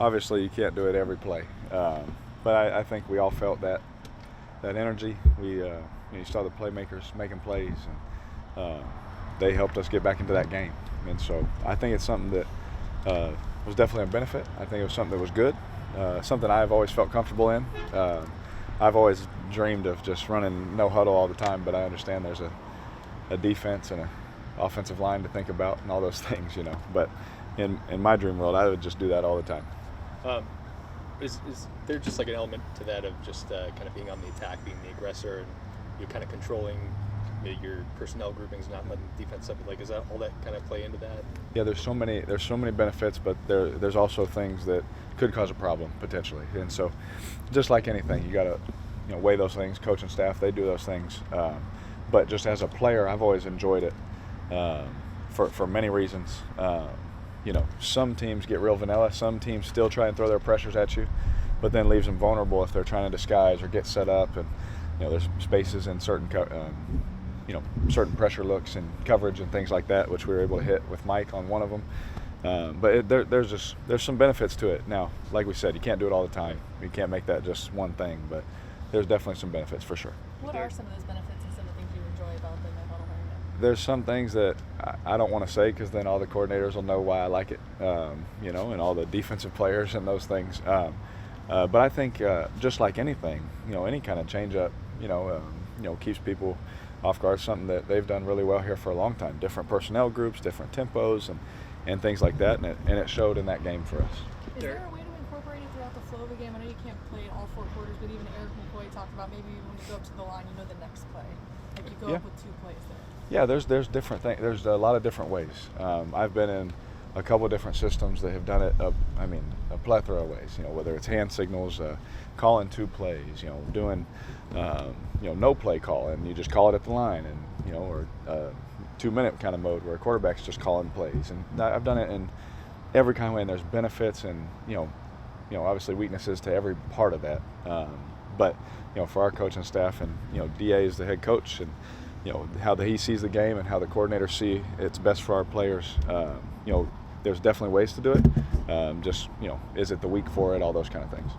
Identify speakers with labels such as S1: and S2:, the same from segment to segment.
S1: obviously you can't do it every play, but I think we all felt that energy. You saw the playmakers making plays, and they helped us get back into that game. And so I think it's something that was definitely a benefit. I think it was something that was good, something I've always felt comfortable in. I've always dreamed of just running no huddle all the time, but I understand there's a defense and an offensive line to think about and all those things, But in my dream world, I would just do that all the time.
S2: Is there just like an element to that of just kind of being on the attack, being the aggressor, and you're kind of controlling your personnel groupings, not letting the defense up? Like, is that all that kind of play into that? Yeah,
S1: there's so many benefits, but there's also things that could cause a problem potentially. And so, just like anything, you got to weigh those things. Coach and staff, they do those things. But just as a player, I've always enjoyed it for many reasons. Some teams get real vanilla. Some teams still try and throw their pressures at you, but then leaves them vulnerable if they're trying to disguise or get set up. And there's spaces in certain certain pressure looks and coverage and things like that, which we were able to hit with Mike on one of them. But there's some benefits to it. Now, like we said, you can't do it all the time. You can't make that just one thing, but there's definitely some benefits for sure.
S3: What are some of those benefits and some of the things you enjoy about the no-huddle area?
S1: There's some things that I don't want to say because then all the coordinators will know why I like it, and all the defensive players and those things. But I think just like anything, any kind of change-up, keeps people off guard, something that they've done really well here for a long time. Different personnel groups, different tempos, and things like that, and it showed in that game for us.
S3: Is there a way to incorporate it throughout the flow of a game? I know you can't play all 4 quarters, but even Eric McCoy talked about maybe when you go up to the line, the next play. Like you go up with 2 plays there.
S1: Yeah, there's different things. There's a lot of different ways. I've been in a couple of different systems that have done it. A plethora of ways. Whether it's hand signals, calling 2 plays. Doing no play call, and you just call it at the line, and or 2-minute kind of mode where a quarterback's just calling plays. And I've done it in every kind of way, and there's benefits and obviously weaknesses to every part of that. But for our coaching staff, and DA is the head coach, and how he sees the game and how the coordinators see it's best for our players. There's definitely ways to do it. Is it the week for it? All those kind of things.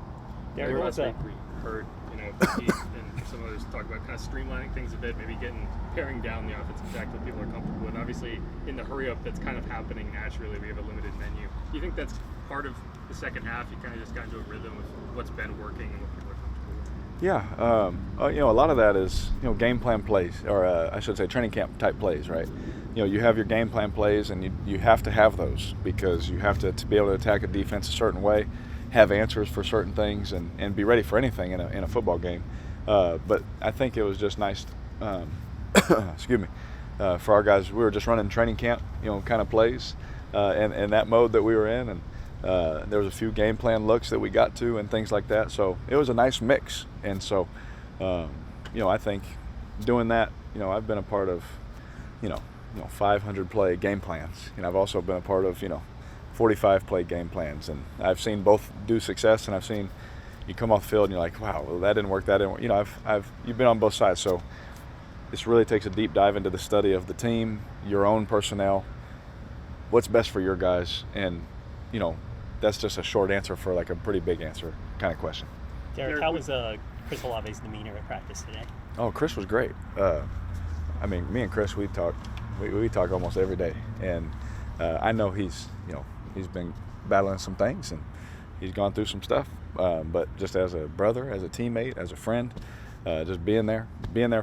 S4: Yeah, last week we heard, Keith and some others talk about kind of streamlining things a bit, maybe paring down the offensive attack that people are comfortable with. Obviously, in the hurry up that's kind of happening naturally, we have a limited menu. Do you think that's part of the second half? You kind of just got into a rhythm of what's been working and what people are comfortable with?
S1: Yeah, a lot of that is game plan plays, or I should say training camp type plays, right? You have your game plan plays, and you have to have those because you have to be able to attack a defense a certain way, have answers for certain things, and be ready for anything in a football game. But I think it was just nice, excuse me, for our guys. We were just running training camp, kind of plays, and that mode that we were in, and there was a few game plan looks that we got to and things like that. So it was a nice mix. And so, I think doing that, I've been a part of, 500 play game plans. I've also been a part of, 45 play game plans, and I've seen both do success, and I've seen you come off the field and you're like, wow, well, that didn't work, that didn't work. You've been on both sides. So this really takes a deep dive into the study of the team, your own personnel, what's best for your guys, and that's just a short answer for like a pretty big answer kind of question.
S5: Derek, how was Chris Olave's demeanor at practice today?
S1: Oh, Chris was great. Me and Chris, we talk almost every day, and I know he's been battling some things, and he's gone through some stuff. But just as a brother, as a teammate, as a friend, just being there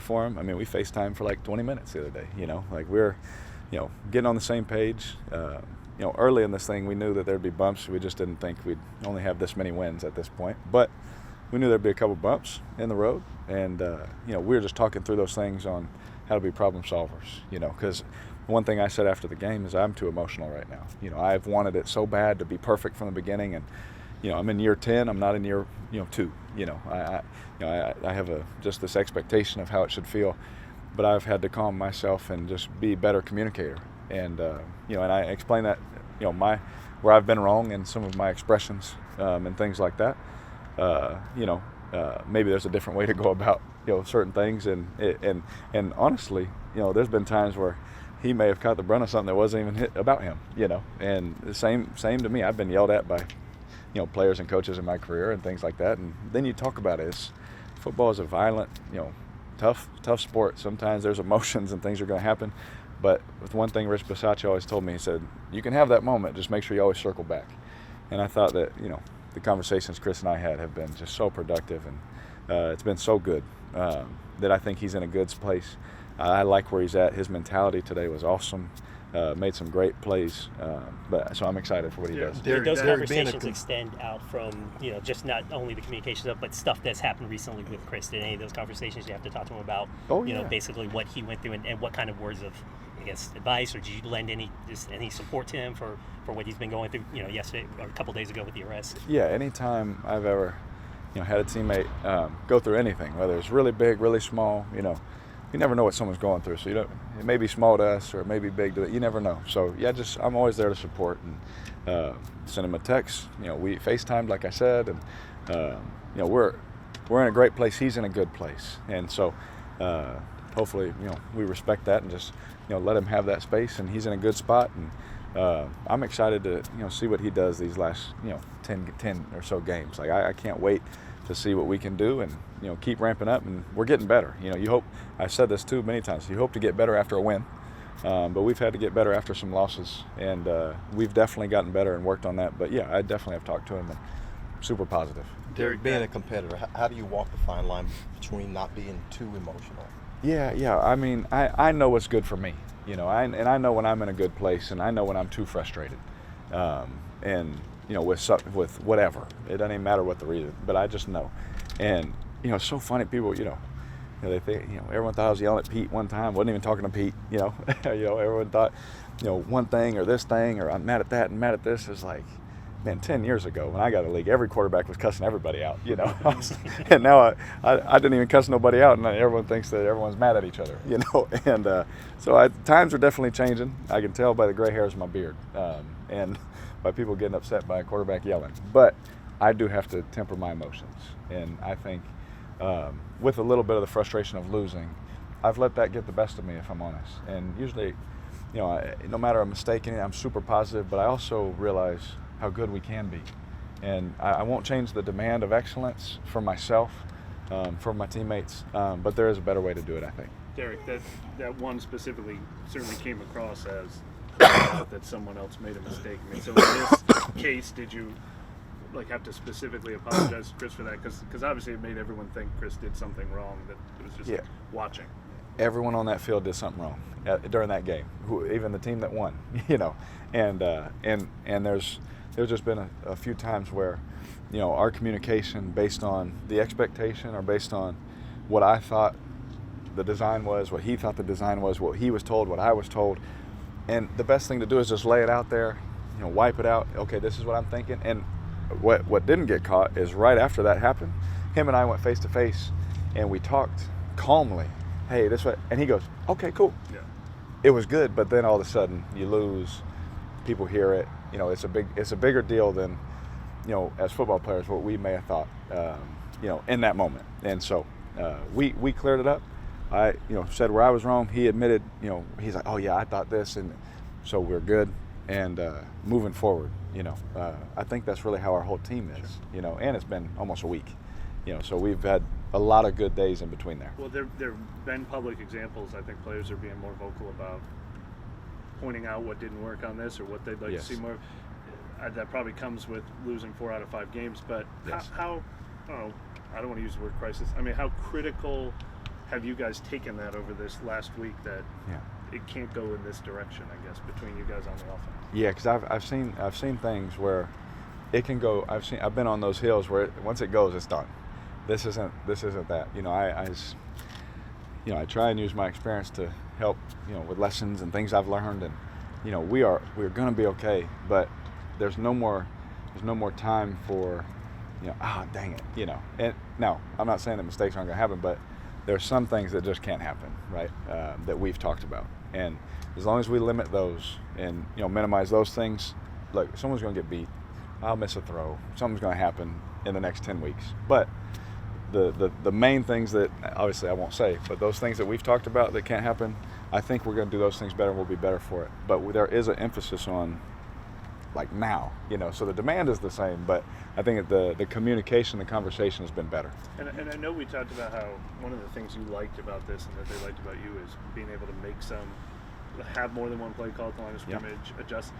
S1: for him. We FaceTimed for like 20 minutes the other day. We're getting on the same page. Early in this thing, we knew that there'd be bumps. We just didn't think we'd only have this many wins at this point. But we knew there'd be a couple bumps in the road, and we were just talking through those things on how to be problem solvers. Because one thing I said after the game is I'm too emotional right now. I've wanted it so bad to be perfect from the beginning, and I'm in year 10. I'm not in year 2. I have just this expectation of how it should feel, but I've had to calm myself and just be a better communicator. And and I explain that where I've been wrong in some of my expressions and things like that. Maybe there's a different way to go about certain things, and honestly, there's been times where he may have caught the brunt of something that wasn't even about him. And the same to me. I've been yelled at by players and coaches in my career and things like that. And then you talk about it. Football is a violent, tough sport. Sometimes there's emotions and things are going to happen. But with one thing Rich Bisaccia always told me, he said, you can have that moment, just make sure you always circle back. And I thought that, the conversations Chris and I had have been just so productive, and it's been so good that I think he's in a good place. I like where he's at. His mentality today was awesome. Made some great plays, so I'm excited for what he does.
S5: Did those conversations extend out from just not only the communications but stuff that's happened recently with Chris? Did any of those conversations you have to talk to him about? Basically what he went through and what kind of words of advice, or did you lend any support to him for what he's been going through? Yesterday or a couple days ago with the arrest.
S1: Yeah, anytime I've ever had a teammate go through anything, whether it's really big, really small, you never know what someone's going through. So it may be small to us or it may be big to you never know. So yeah, I'm always there to support and send him a text. We FaceTimed, like I said, and we're in a great place. He's in a good place, and so hopefully we respect that and just let him have that space. And he's in a good spot, and I'm excited to see what he does these last 10 or so games. Like I can't wait to see what we can do and keep ramping up, and we're getting better. You hope, I've said this too many times, you hope to get better after a win, but we've had to get better after some losses, and we've definitely gotten better and worked on that. But yeah, I definitely have talked to him, and super positive.
S6: Derek, being a competitor, how do you walk the fine line between not being too emotional?
S1: Yeah. I mean, I know what's good for me, and I know when I'm in a good place, and I know when I'm too frustrated, and with whatever. It doesn't even matter what the reason, but I just know. And it's so funny, people, they think, everyone thought I was yelling at Pete one time. Wasn't even talking to Pete. Everyone thought, one thing or this thing, or I'm mad at that and mad at this. Is like, man, 10 years ago when I got in the league, every quarterback was cussing everybody out. And now I didn't even cuss nobody out, and everyone thinks that everyone's mad at each other. And so times are definitely changing. I can tell by the gray hairs in my beard, and by people getting upset by a quarterback yelling. But I do have to temper my emotions. And I think with a little bit of the frustration of losing, I've let that get the best of me, if I'm honest. And usually, no matter a mistake in it, I'm super positive, but I also realize how good we can be. And I won't change the demand of excellence for myself, for my teammates, but there is a better way to do it, I think.
S4: Derek, that one specifically certainly came across as that someone else made a mistake. I mean, so in this case, did you have to specifically apologize to Chris for that? Because obviously it made everyone think Chris did something wrong, that it was just watching. Everyone
S1: on that field did something wrong during that game, even the team that won, and there's just been a few times where, our communication based on the expectation or based on what I thought the design was, what he thought the design was, what he was told, what I was told. And the best thing to do is just lay it out there, wipe it out. Okay, this is what I'm thinking. And what didn't get caught is right after that happened, him and I went face to face, and we talked calmly. Hey, this way, and he goes, okay, cool.
S4: Yeah.
S1: It was good, but then all of a sudden you lose. People hear it. It's a bigger deal than, as football players, what we may have thought, in that moment. And so we cleared it up. I, said where I was wrong. He admitted, he's like, oh yeah, I thought this, and so we're good. And moving forward, I think that's really how our whole team is, and it's been almost a week, so we've had a lot of good days in between there.
S4: Well, there have been public examples. I think players are being more vocal about pointing out what didn't work on this or what they'd like to see more. That probably comes with losing 4 out of 5 games, but how I don't want to use the word crisis. I mean, how critical have you guys taken that over this last week that it can't go in this direction, I guess, between you guys on the offense?
S1: Yeah, because I've seen things where it can go. I've been on those hills where once it goes, it's done. This isn't that. I try and use my experience to help, with lessons and things I've learned, and we're going to be okay. But there's no more time for, dang it, And now I'm not saying that mistakes aren't going to happen, but there's some things that just can't happen, right? That we've talked about, and as long as we limit those and minimize those things, look, someone's going to get beat. I'll miss a throw. Something's going to happen in the next 10 weeks. But the main things that obviously I won't say, but those things that we've talked about that can't happen, I think we're going to do those things better and we'll be better for it. But there is an emphasis on like now, so the demand is the same, but I think the communication, the conversation has been better.
S7: And I know we talked about how one of the things you liked about this and that they liked about you is being able to have more than one play call at the line of scrimmage, adjust.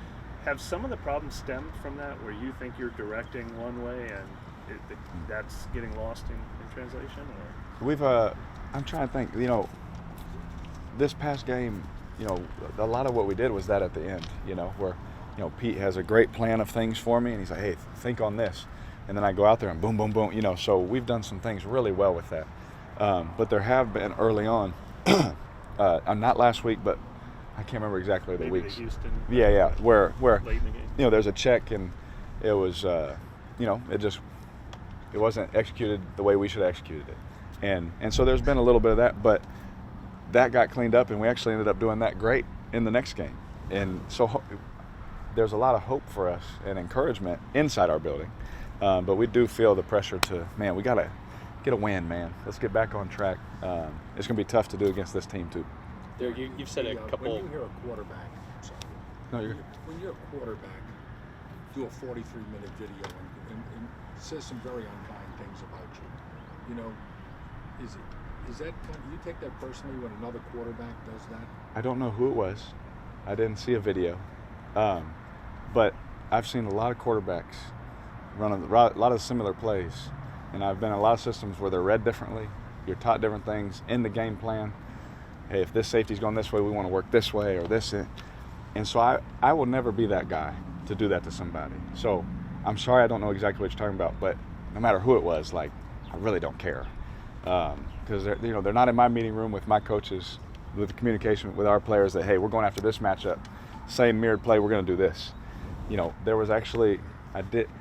S7: Have some of the problems stemmed from that, where you think you're directing one way and that's getting lost in translation? Or?
S1: I'm trying to think, this past game, a lot of what we did was that at the end, where, Pete has a great plan of things for me, and he's like, hey, think on this. And then I go out there and boom, boom, boom, so we've done some things really well with that. But there have been early on, not last week, but I can't remember exactly the
S7: Maybe
S1: weeks.
S7: The Houston,
S1: yeah, where
S7: late in the game.
S1: There's a check, and it was, it wasn't executed the way we should have executed it. And so there's been a little bit of that, but that got cleaned up, and we actually ended up doing that great in the next game. And so there's a lot of hope for us and encouragement inside our building. But we do feel the pressure to, man, we got to get a win, man. Let's get back on track. It's going to be tough to do against this team, too.
S2: Derek, you've said a couple.
S8: When you hear a quarterback, when you're a quarterback, do a 43-minute video and says some very unkind things about you. Is that you take that personally when another quarterback does that?
S1: I don't know who it was. I didn't see a video, but I've seen a lot of quarterbacks run a lot of similar plays, and I've been in a lot of systems where they're read differently. You're taught different things in the game plan. Hey, if this safety's going this way, we want to work this way or this. And so I will never be that guy to do that to somebody. So I'm sorry I don't know exactly what you're talking about, but no matter who it was, I really don't care. Because they're not in my meeting room with my coaches, with the communication with our players that, hey, we're going after this matchup. Same mirrored play, we're going to do this. There was actually,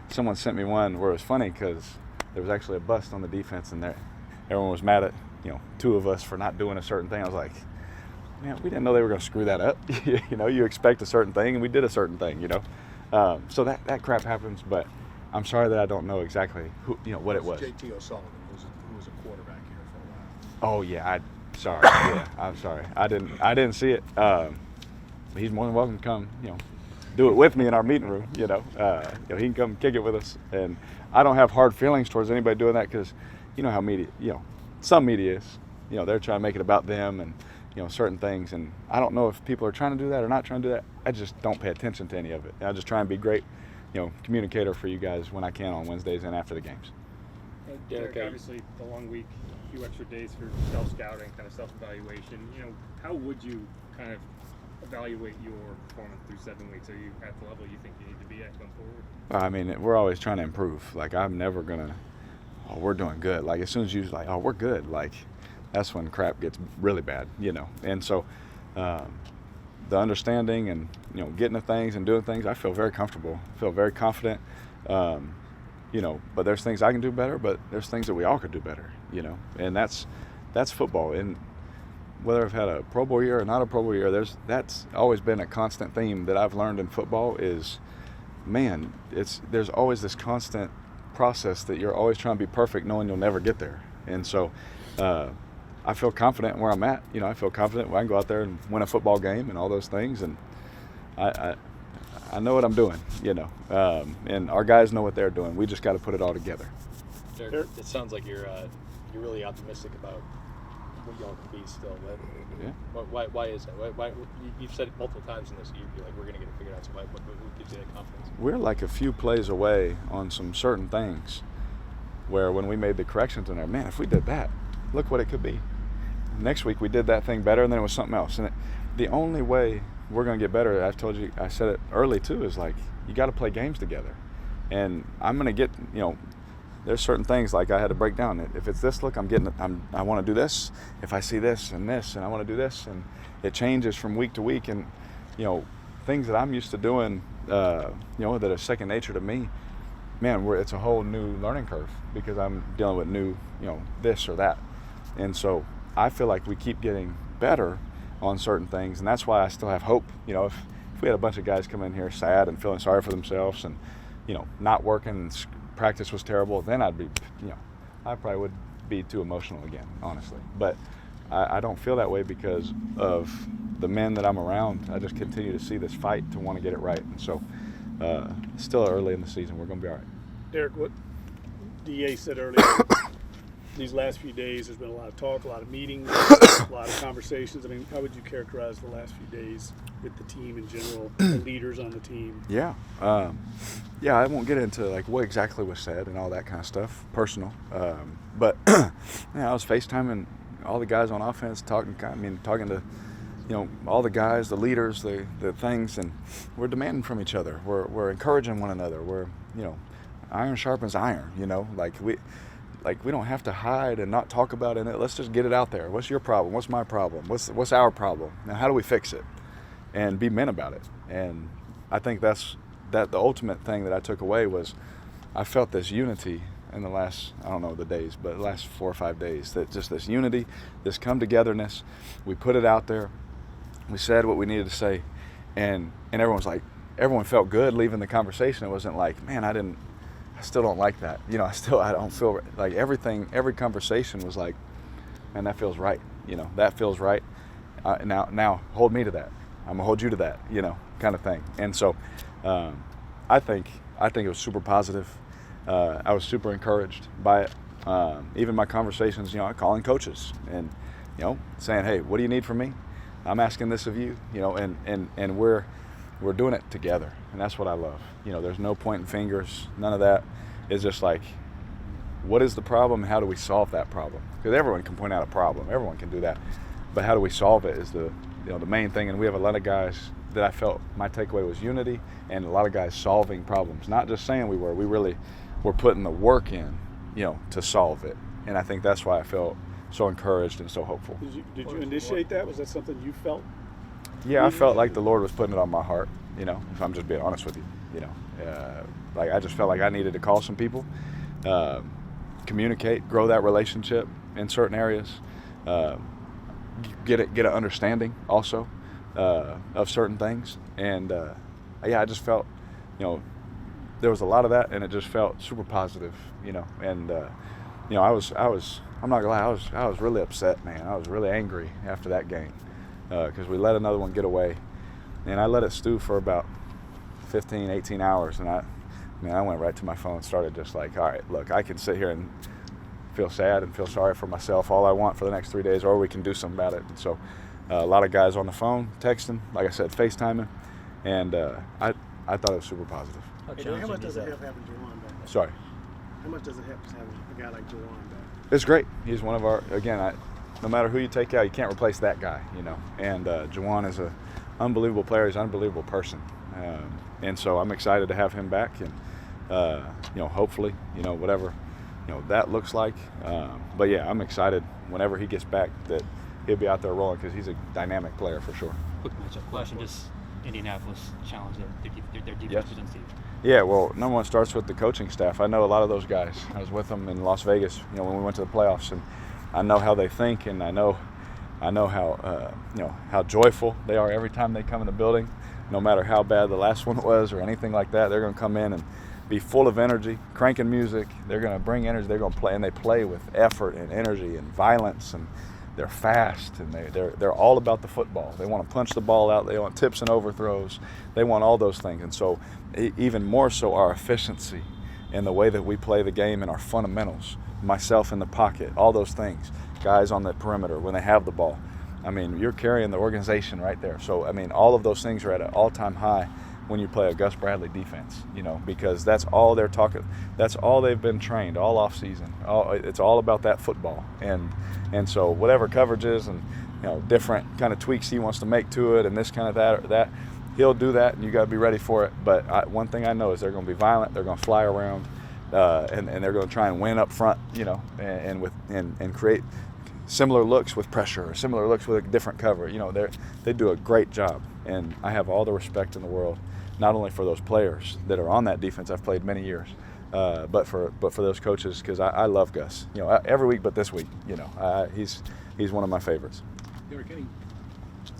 S1: someone sent me one where it was funny because there was actually a bust on the defense, and everyone was mad at, two of us for not doing a certain thing. I was like, man, we didn't know they were going to screw that up. You expect a certain thing, and we did a certain thing, So that crap happens, but I'm sorry that I don't know exactly what it was.
S8: J.T. O'Sullivan, who was a quarterback here for a while.
S1: Oh yeah, sorry. Yeah, I'm sorry. I didn't see it. But he's more than welcome to come, do it with me in our meeting room. He can come kick it with us, and I don't have hard feelings towards anybody doing that because, how media, some media is, they're trying to make it about them and, certain things, and I don't know if people are trying to do that or not trying to do that. I just don't pay attention to any of it. I just try and be great, communicator for you guys when I can on Wednesdays and after the games.
S4: Derek, obviously the long week, a few extra days for self-scouting, kind of self-evaluation. How would you kind of evaluate your performance through 7 weeks? Are you at the level you think you need to be at going forward?
S1: I mean, we're always trying to improve. I'm never gonna, we're doing good. As soon as you're like, we're good, that's when crap gets really bad, And so the understanding and, getting the things and doing things, I feel very comfortable, feel very confident. But there's things I can do better, but there's things that we all could do better, And that's football. And whether I've had a Pro Bowl year or not a Pro Bowl year, that's always been a constant theme that I've learned in football is, man, there's always this constant process that you're always trying to be perfect knowing you'll never get there. And so I feel confident where I'm at. I feel confident when I can go out there and win a football game and all those things. And I know what I'm doing, and our guys know what they're doing. We just got to put it all together.
S2: Derek, it sounds like you're really optimistic about what y'all can be still. But
S1: yeah.
S2: Why is that? Why you've said it multiple times in this. You're like, we're going to get it figured out. So what gives you that confidence?
S1: We're like a few plays away on some certain things where when we made the corrections in there, man, if we did that, look what it could be. Next week we did that thing better, and then it was something else. And the only way we're going to get better, I said it early too, is you got to play games together. And I'm going to get, there's certain things I had to break down. If it's this look, I want to do this. If I see this, and I want to do this, and it changes from week to week. And, things that I'm used to doing, that are second nature to me, man, it's a whole new learning curve because I'm dealing with new, this or that. And so I feel like we keep getting better on certain things, and that's why I still have hope. If we had a bunch of guys come in here sad and feeling sorry for themselves and, not working and practice was terrible, then I'd be, I probably would be too emotional again, honestly. But I don't feel that way because of the men that I'm around. I just continue to see this fight to want to get it right. And so still early in the season. We're going to be all right.
S9: Derek, what DA said earlier, these last few days there's been a lot of talk, a lot of meetings, a lot of conversations. I mean, how would you characterize the last few days with the team in general, the leaders on the team?
S1: Yeah. I won't get into like what exactly was said and all that kind of stuff, personal. But I was FaceTiming all the guys on offense, talking to, all the guys, the leaders, the things, and we're demanding from each other. We're encouraging one another. We're, iron sharpens iron, we don't have to hide and not talk about it. Let's just get it out there. What's your problem? What's my problem? What's our problem? Now, how do we fix it? And be men about it. And I think that the ultimate thing that I took away was I felt this unity in the last, I don't know the days, but the last 4 or 5 days, that just this unity, this come togetherness. We put it out there. We said what we needed to say. And everyone felt good leaving the conversation. It wasn't like, man, I still don't like that. I don't feel like every conversation was like, man, that feels right. That feels right. Now hold me to that. I'm gonna hold you to that, kind of thing. And so, I think it was super positive. I was super encouraged by it. Even my conversations, calling coaches and, saying, hey, what do you need from me? I'm asking this of you, and we're doing it together. And that's what I love. There's no pointing fingers, none of that. It's just like, what is the problem? How do we solve that problem? Because everyone can point out a problem. Everyone can do that. But how do we solve it is the main thing. And we have a lot of guys that I felt my takeaway was unity, and a lot of guys solving problems. Not just saying we really were putting the work in, to solve it. And I think that's why I felt so encouraged and so hopeful.
S9: Did you initiate that? Was that something you felt?
S1: Yeah, I felt like the Lord was putting it on my heart, if I'm just being honest with you, like I just felt like I needed to call some people, communicate, grow that relationship in certain areas, get an understanding also of certain things. And I just felt, there was a lot of that, and it just felt super positive, and I was I'm not gonna lie, I was really upset, man. I was really angry after that game because we let another one get away, and I let it stew for about 15, 18 hours, and I went right to my phone and started just like, all right, look, I can sit here and feel sad and feel sorry for myself all I want for the next 3 days, or we can do something about it. And so a lot of guys on the phone, texting, like I said, FaceTiming, and I thought it was super positive.
S9: How much does it help having Juwan back?
S1: Sorry.
S9: How much does it help having a guy like Juwan back?
S1: It's great. He's one of our, again, no matter who you take out, you can't replace that guy, And Juwan is an unbelievable player. He's an unbelievable person. And so I'm excited to have him back, and hopefully, whatever, that looks like. But yeah, I'm excited whenever he gets back that he'll be out there rolling because he's a dynamic player for sure.
S10: Quick matchup question: Just Indianapolis challenge their defense
S1: Yes.
S10: against you.
S1: Yeah, well, number one starts with the coaching staff. I know a lot of those guys. I was with them in Las Vegas, when we went to the playoffs, and I know how they think, and I know how joyful they are every time they come in the building. No matter how bad the last one was or anything like that, they're going to come in and be full of energy, cranking music. They're going to bring energy. They're going to play, and they play with effort and energy and violence, and they're fast, and they're all about the football. They want to punch the ball out. They want tips and overthrows. They want all those things. And so even more so our efficiency and the way that we play the game and our fundamentals, myself in the pocket, all those things, guys on the perimeter when they have the ball. You're carrying the organization right there. So, all of those things are at an all-time high when you play a Gus Bradley defense, because that's all they're talking. That's all they've been trained all off season. It's all about that football. And so whatever coverages and, different kind of tweaks he wants to make to it and this kind of that or that, he'll do that, and you got to be ready for it. But one thing I know is they're going to be violent. They're going to fly around, and they're going to try and win up front, and create similar looks with pressure, or similar looks with a different cover. They do a great job, and I have all the respect in the world, not only for those players that are on that defense. I've played many years, but for those coaches, because I love Gus. Every week, but this week, he's one of my favorites.
S8: Derek,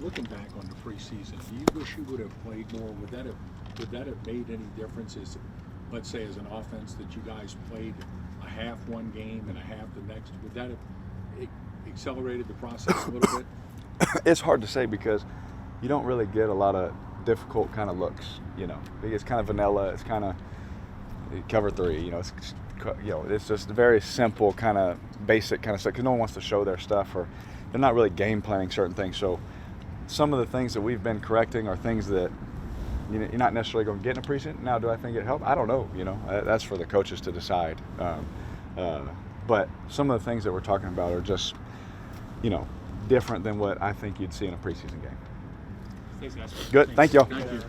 S8: looking back on the preseason, do you wish you would have played more? Would that have made any differences? Let's say as an offense that you guys played a half one game and a half the next. Would that have accelerated the process a little bit?
S1: It's hard to say because you don't really get a lot of difficult kind of looks. It's kind of vanilla. It's kind of cover 3. It's just very simple, kind of basic kind of stuff because no one wants to show their stuff or they're not really game planning certain things. So some of the things that we've been correcting are things that you're not necessarily going to get in a preseason. Now, do I think it helped? I don't know. That's for the coaches to decide. But some of the things that we're talking about are just, different than what I think you'd see in a preseason game.
S10: Thanks, guys.
S1: Good. Thank y'all.
S8: Thank you.